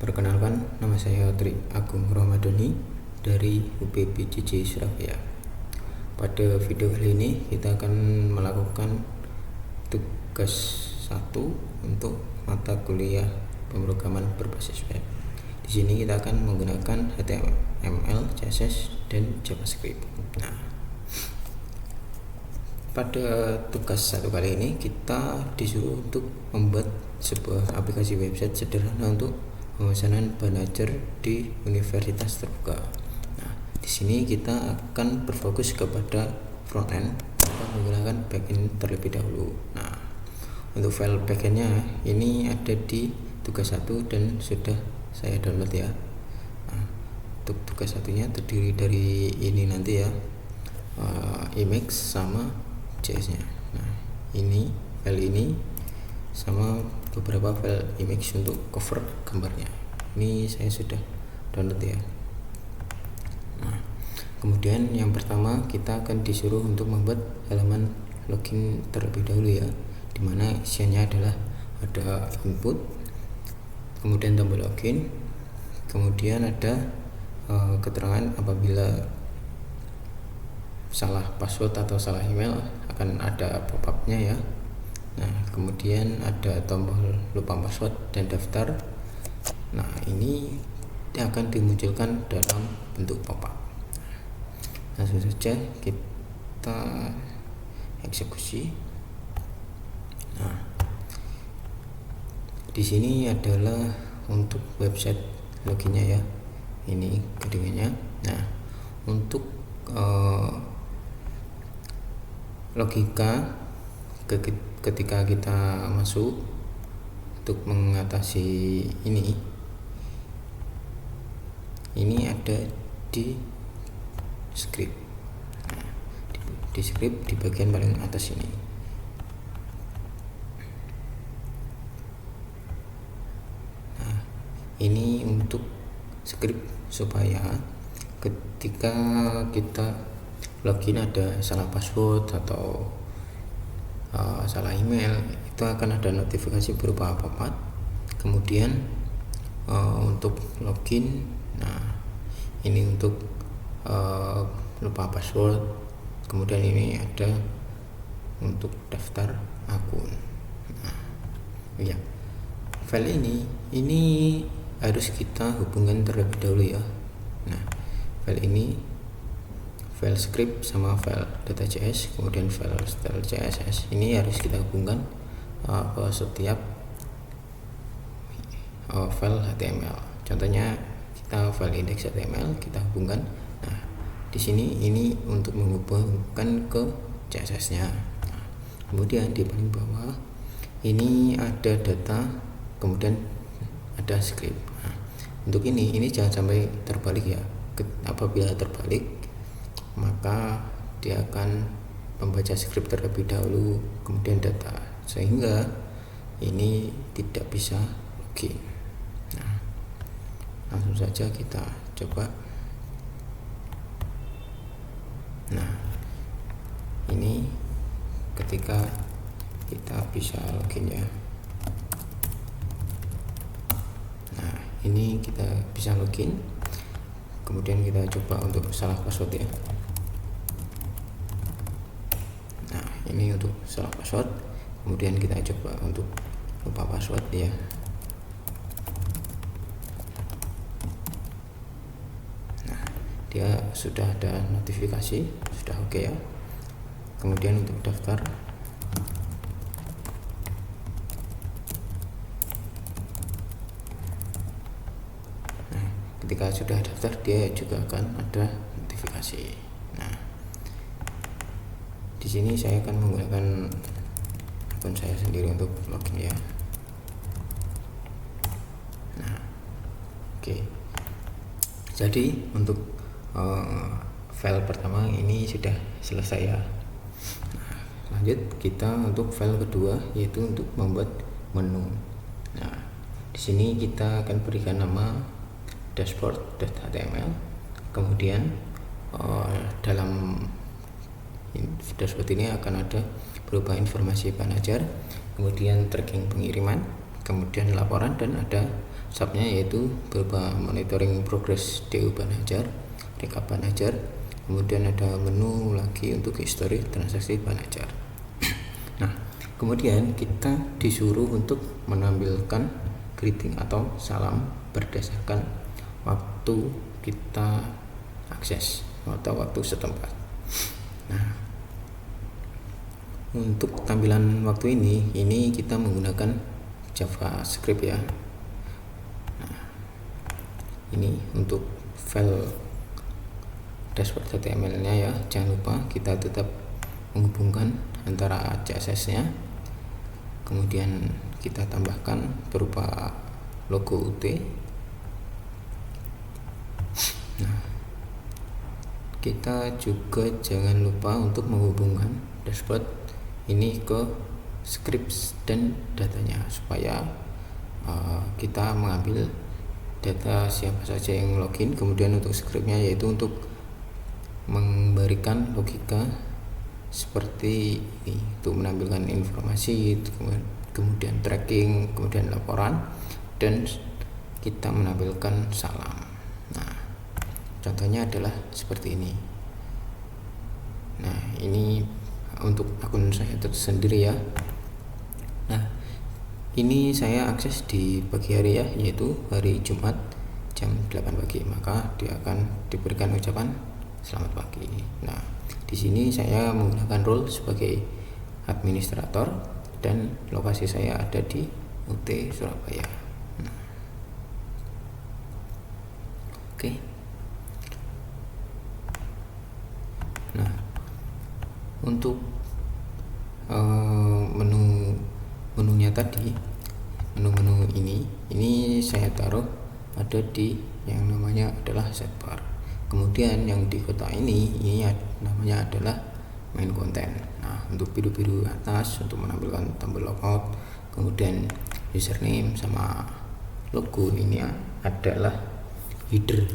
Perkenalkan, nama saya Tri Agung Romadhoni dari UPBJJ Surabaya. Pada video kali ini kita akan melakukan tugas 1 untuk mata kuliah pemrograman berbasis web. Di sini kita akan menggunakan HTML, CSS, dan JavaScript. Nah, pada tugas 1 kali ini kita disuruh untuk membuat sebuah aplikasi website sederhana untuk pemesanan bahan ajar di universitas terbuka. Nah, di sini kita akan berfokus kepada frontend tanpa menggunakan backend terlebih dahulu. Nah, untuk file backendnya ini ada di tugas 1 dan sudah saya download ya. Nah, untuk tugas satunya terdiri dari ini nanti ya, image sama JS nya. Nah, ini file ini sama beberapa file image untuk cover gambarnya. Ini saya sudah download ya. Nah, kemudian yang pertama kita akan disuruh untuk membuat halaman login terlebih dahulu ya, dimana isiannya adalah ada input, kemudian tombol login, kemudian ada keterangan apabila salah password atau salah email akan ada pop-up-nya ya. Nah, kemudian ada tombol lupa password dan daftar. Nah, ini akan dimunculkan dalam bentuk pop-up. Langsung saja kita eksekusi. Nah, di sini adalah untuk website loginnya ya. Ini codingannya. Nah, untuk logika ketika kita masuk untuk mengatasi ini ada di script. Nah, di script di bagian paling atas ini. Nah, ini untuk script supaya ketika kita login ada salah password atau salah email, itu akan ada notifikasi berupa pop-up. Kemudian untuk login, nah ini untuk lupa password, kemudian ini ada untuk daftar akun. Nah, ya, file ini harus kita hubungkan terlebih dahulu ya. Nah, file ini file script sama file data.js, kemudian file style css ini harus kita hubungkan ke setiap file HTML. Contohnya kita file index HTML kita hubungkan. Nah, di sini ini untuk menghubungkan ke CSS-nya. Nah, kemudian di paling bawah ini ada data, kemudian ada script. Nah, untuk ini jangan sampai terbalik ya. Apabila terbalik, maka dia akan membaca script terlebih dahulu, kemudian data, sehingga ini tidak bisa login. Nah, langsung saja kita coba. Nah, ini ketika kita bisa login ya. Nah, ini kita bisa login, kemudian kita coba untuk salah password ya. Ini untuk salah password, kemudian kita coba untuk lupa password ya. Nah, dia sudah ada notifikasi, sudah oke ya. Kemudian untuk daftar, nah ketika sudah daftar dia juga akan ada notifikasi. Di sini saya akan menggunakan akun saya sendiri untuk login ya. Nah, oke. Jadi untuk file pertama ini sudah selesai ya. Nah, lanjut kita untuk file kedua, yaitu untuk membuat menu. Nah, di sini kita akan berikan nama dashboard.html. Kemudian dalam dashboard ini akan ada berupa informasi bahan ajar, kemudian tracking pengiriman, kemudian laporan, dan ada subnya yaitu berupa monitoring progress DU Banajar, rekap Banajar, kemudian ada menu lagi untuk history transaksi Banajar. Nah, kemudian kita disuruh untuk menampilkan greeting atau salam berdasarkan waktu kita akses atau waktu setempat. Nah, untuk tampilan waktu ini kita menggunakan JavaScript ya. Nah, ini untuk file dashboard HTML-nya ya. Jangan lupa kita tetap menghubungkan antara CSS-nya, kemudian kita tambahkan berupa logo UT. Nah, kita juga jangan lupa untuk menghubungkan dashboard ini ke scripts dan datanya, supaya kita mengambil data siapa saja yang login. Kemudian untuk scriptnya yaitu untuk memberikan logika seperti ini, untuk menampilkan informasi, kemudian tracking, kemudian laporan, dan kita menampilkan salam. Nah, contohnya adalah seperti ini. Nah, ini untuk akun saya sendiri ya. Nah, ini saya akses di pagi hari ya, yaitu hari Jumat jam 8 pagi, maka dia akan diberikan ucapan selamat pagi. Nah, di sini saya menggunakan role sebagai administrator dan lokasi saya ada di UT Surabaya. Nah, oke. Nah, untuk menunya tadi, menu ini saya taruh ada di yang namanya adalah sidebar. Kemudian yang di kotak ini namanya adalah main konten. Nah, untuk biru-biru atas untuk menampilkan tombol logout, kemudian username sama logo ini adalah header.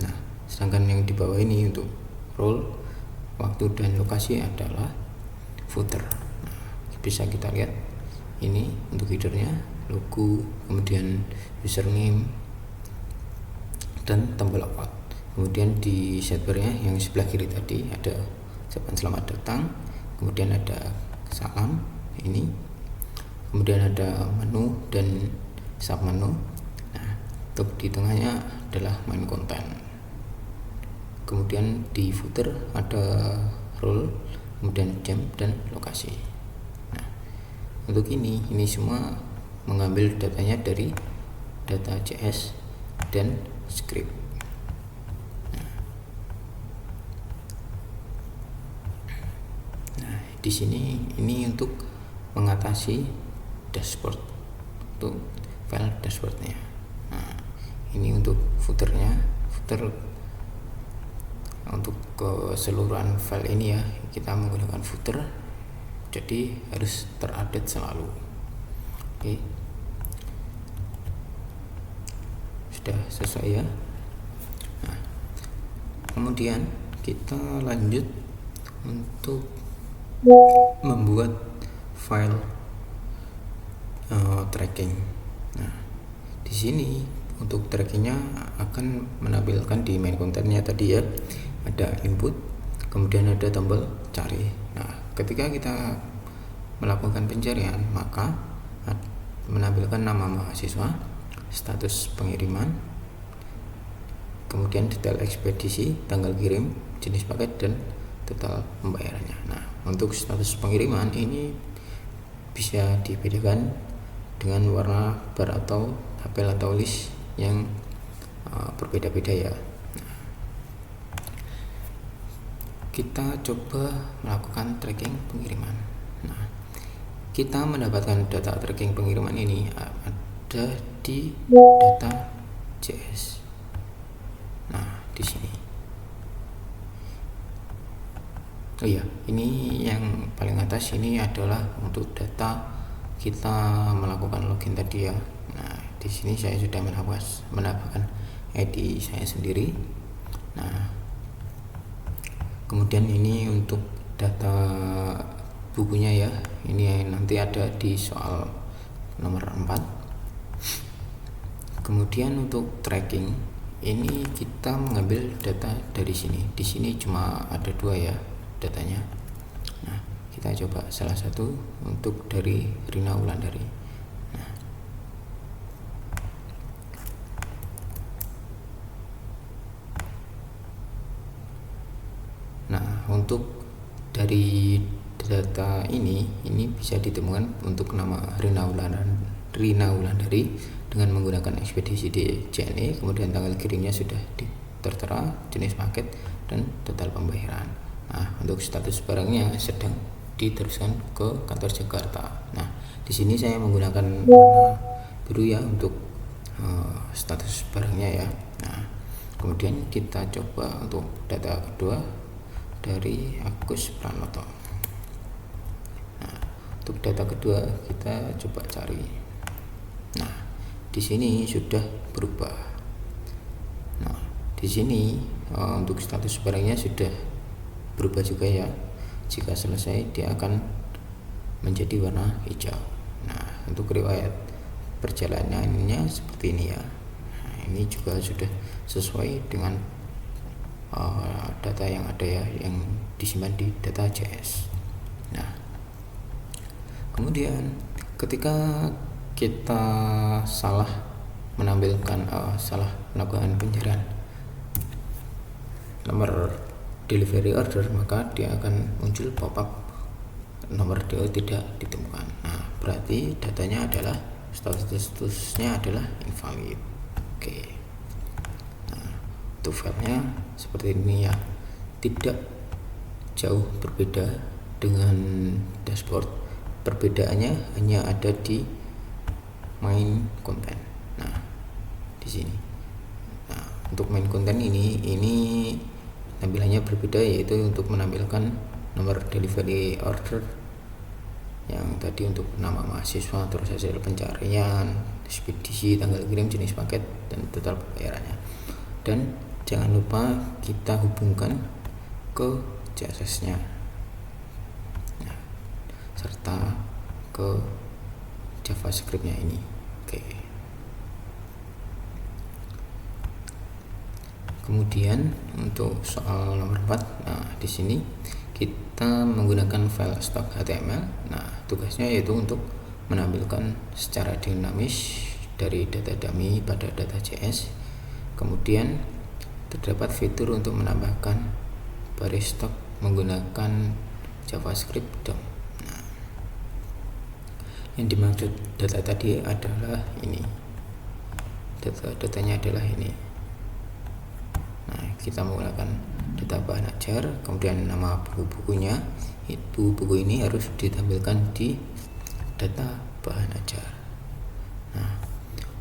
Nah, sedangkan yang di bawah ini untuk role, waktu dan lokasi adalah footer. Nah, bisa kita lihat ini untuk headernya, logo, kemudian username dan tombol logout. Kemudian di sidebarnya yang sebelah kiri tadi ada ucapan selamat datang, kemudian ada salam ini, kemudian ada menu dan sub menu. Nah, untuk di tengahnya adalah main konten. Kemudian di footer ada role, kemudian jam dan lokasi. Nah, untuk ini semua mengambil datanya dari data JS dan script. Nah, di sini ini untuk mengatasi dashboard, untuk file dashboardnya. Nah, ini untuk footernya, footer untuk keseluruhan file ini ya, kita menggunakan footer, jadi harus terupdate selalu. Oke, sudah sesuai ya. Nah, kemudian kita lanjut untuk membuat file tracking. Nah, di sini untuk trackingnya akan menampilkan di main kontennya tadi ya, ada input, kemudian ada tombol cari. Nah, ketika kita melakukan pencarian, maka menampilkan nama mahasiswa, status pengiriman, kemudian detail ekspedisi, tanggal kirim, jenis paket, dan total pembayarannya. Nah, untuk status pengiriman ini bisa dibedakan dengan warna bar atau tabel atau list yang berbeda-beda ya. Kita coba melakukan tracking pengiriman. Nah, kita mendapatkan data tracking pengiriman ini ada di data JS. Nah, di sini. Oh iya, ini yang paling atas ini adalah untuk data kita melakukan login tadi ya. Nah, di sini saya sudah menambahkan ID saya sendiri. Nah, kemudian ini untuk data bukunya ya, ini nanti ada di soal nomor 4. Kemudian untuk tracking ini kita mengambil data dari sini. Di sini cuma ada 2 ya datanya. Nah, kita coba salah satu untuk dari Rina Wulandari. Nah, untuk dari data ini bisa ditemukan untuk nama Rina Wulandari dengan menggunakan ekspedisi di JNE, kemudian tanggal kirimnya sudah tertera, jenis paket, dan total pembayaran. Nah, untuk status barangnya sedang diteruskan ke kantor Jakarta. Nah, di sini saya menggunakan warna biru ya untuk status barangnya ya. Nah, kemudian kita coba untuk data kedua dari Agus Pranoto. Nah, untuk data kedua kita coba cari. Nah, di sini sudah berubah. Nah, di sini untuk status barangnya sudah berubah juga ya. Jika selesai dia akan menjadi warna hijau. Nah, untuk riwayat perjalanannya seperti ini ya. Nah, ini juga sudah sesuai dengan data yang ada ya, yang disimpan di data JS. Nah, kemudian ketika kita salah menampilkan salah melakukan pencarian nomor delivery order, maka dia akan muncul pop-up nomor DO tidak ditemukan. Nah, berarti datanya adalah statusnya adalah invalid. Oke. Nah, untuk filenya seperti ini ya, tidak jauh berbeda dengan dashboard. Perbedaannya hanya ada di main konten. Nah, di sini. Nah, untuk main konten ini tampilannya berbeda, yaitu untuk menampilkan nomor delivery order yang tadi untuk nama mahasiswa, terus hasil pencarian, ekspedisi, tanggal kirim, jenis paket, dan total pembayarannya. Dan jangan lupa kita hubungkan ke CSS-nya, nah, serta ke JavaScript-nya ini. Oke. Kemudian untuk soal nomor 4, nah di sini kita menggunakan file stock HTML. Nah, tugasnya yaitu untuk menampilkan secara dinamis dari data dummy pada data JS. Kemudian terdapat fitur untuk menambahkan baris stock menggunakan JavaScript DOM. Nah, yang dimaksud data tadi adalah ini. Datanya adalah ini. Nah, kita menggunakan data bahan ajar, kemudian nama buku-bukunya. Buku ini harus ditampilkan di data bahan ajar. Nah,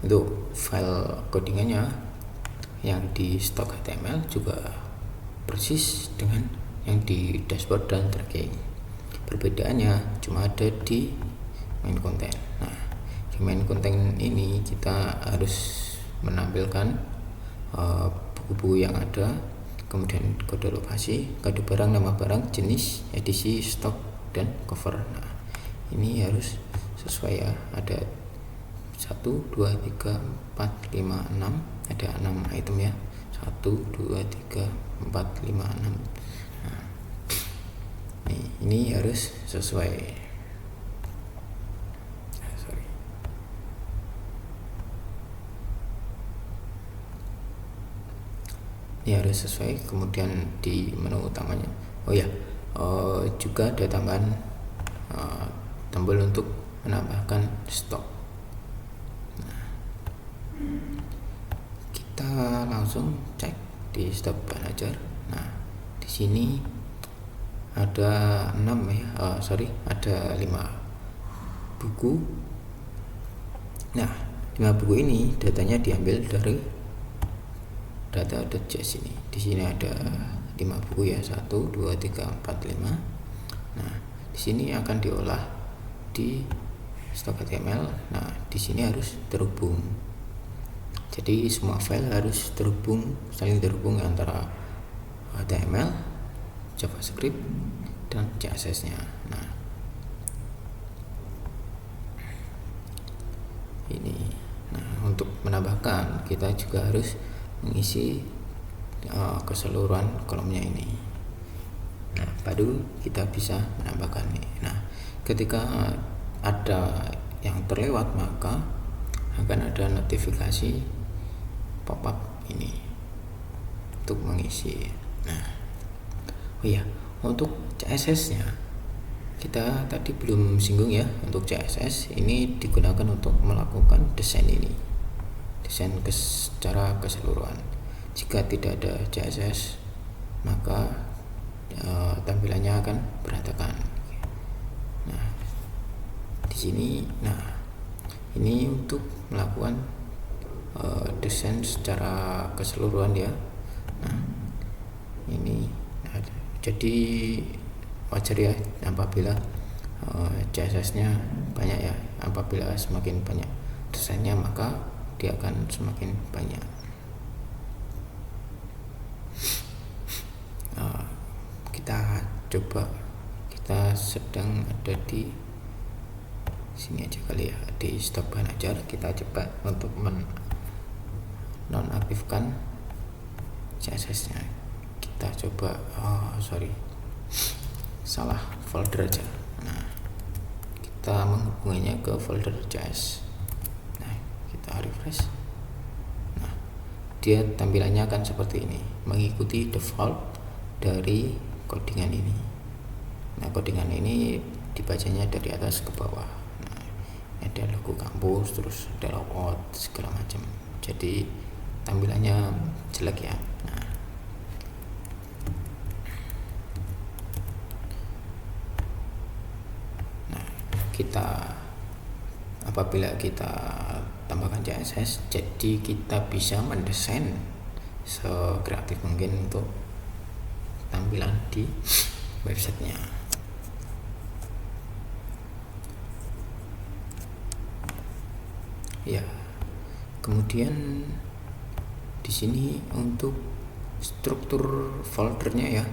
untuk file codingannya yang di stock HTML juga persis dengan yang di dashboard dan tracking. Perbedaannya cuma ada di main konten. Nah, di main konten ini kita harus menampilkan buku-buku yang ada, kemudian kode lokasi, kode barang, nama barang, jenis, edisi, stok, dan cover. Nah, ini harus sesuai ya. Ada 1, 2, 3, 4, 5, 6, ada 6 item ya. 1, 2, 3, 4, 5, 6. Nah, ini harus sesuai. Ini harus sesuai. Kemudian di menu utamanya, juga ada tambahan tombol untuk menambahkan stok. Nah, kita langsung cek di stok bahan ajar. Nah, di sini ada 6 ya, ada 5 buku. Nah, 5 buku ini datanya diambil dari data.js ini. Di sini ada 5 buku ya, 1, 2, 3, 4, 5. Nah, di sini akan diolah di stok HTML. Nah, di sini harus terhubung. Jadi semua file harus saling terhubung antara HTML, JavaScript, dan CSS-nya. Nah, ini. Nah, untuk menambahkan, kita juga harus mengisi keseluruhan kolomnya ini. Nah, baru kita bisa menambahkan ini. Nah, ketika ada yang terlewat, maka akan ada notifikasi pop-up ini untuk mengisi. Nah, oh iya, untuk CSS-nya kita tadi belum singgung ya. Untuk CSS ini digunakan untuk melakukan desain ini, desain secara keseluruhan. Jika tidak ada CSS, maka tampilannya akan berantakan. Nah, di sini, ini untuk melakukan desain secara keseluruhan ya. Nah, ini jadi wajar ya apabila CSS-nya banyak ya. Apabila semakin banyak desainnya, maka dia akan semakin banyak. Kita coba, kita sedang ada di sini aja kali ya, di stop belajar. Kita coba untuk nonaktifkan CSS-nya. Kita coba, salah folder aja. Nah, kita menghubunginya ke folder JS. Nah, kita refresh. Nah, dia tampilannya akan seperti ini, mengikuti default dari codingan ini. Nah, codingan ini dibacanya dari atas ke bawah. Nah, ada logo kampus, terus ada logout segala macam. Jadi tampilannya jelek ya. Nah, kita apabila kita tambahkan CSS, jadi kita bisa mendesain sekreatif mungkin untuk tampilan di websitenya. Ya, kemudian di sini untuk struktur foldernya ya.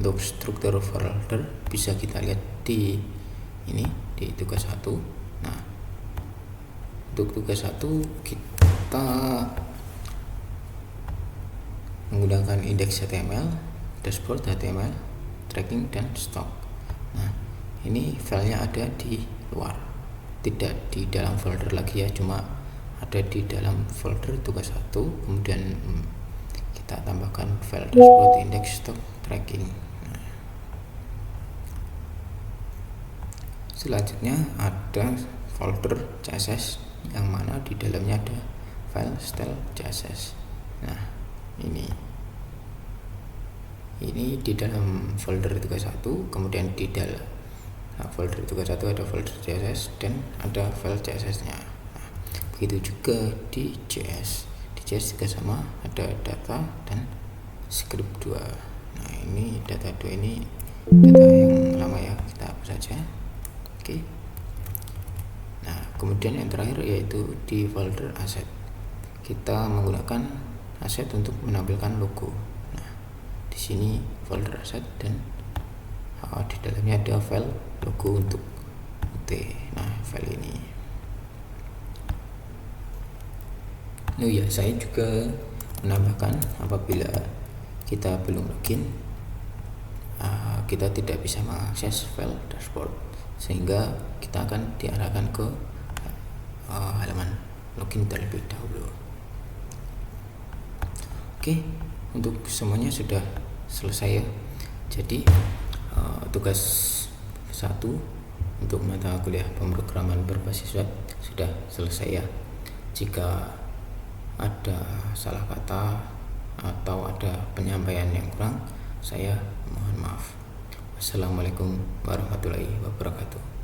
Untuk struktur folder bisa kita lihat di ini, di tugas 1. Nah, untuk tugas 1 kita menggunakan index HTML, dashboard HTML, tracking, dan stock. Nah, ini filenya ada di luar, tidak di dalam folder lagi ya, cuma ada di dalam folder tugas 1. Kemudian kita tambahkan file dashboard, index, stock, tracking. Nah, selanjutnya ada folder CSS yang mana di dalamnya ada file style CSS. Nah, ini di dalam folder tugas 1. Kemudian di dalam folder tugas 1 ada folder CSS dan ada file CSS-nya. Nah, begitu juga di JS. Di JS juga sama, ada data dan script 2. Nah, ini data 2 ini data yang lama ya, kita hapus saja. Oke. Nah, kemudian yang terakhir yaitu di folder asset. Kita menggunakan asset untuk menampilkan logo. Nah, di sini folder asset dan di dalamnya ada file logo untuk UT. Nah, file ini. Oh ya, saya juga menambahkan apabila kita belum login, kita tidak bisa mengakses file dashboard, sehingga kita akan diarahkan ke halaman login terlebih dahulu. Oke, untuk semuanya sudah selesai ya. Jadi tugas 1 untuk mata kuliah pemrograman berbasis web sudah selesai ya. Jika ada salah kata atau ada penyampaian yang kurang, saya mohon maaf. Wassalamualaikum warahmatullahi wabarakatuh.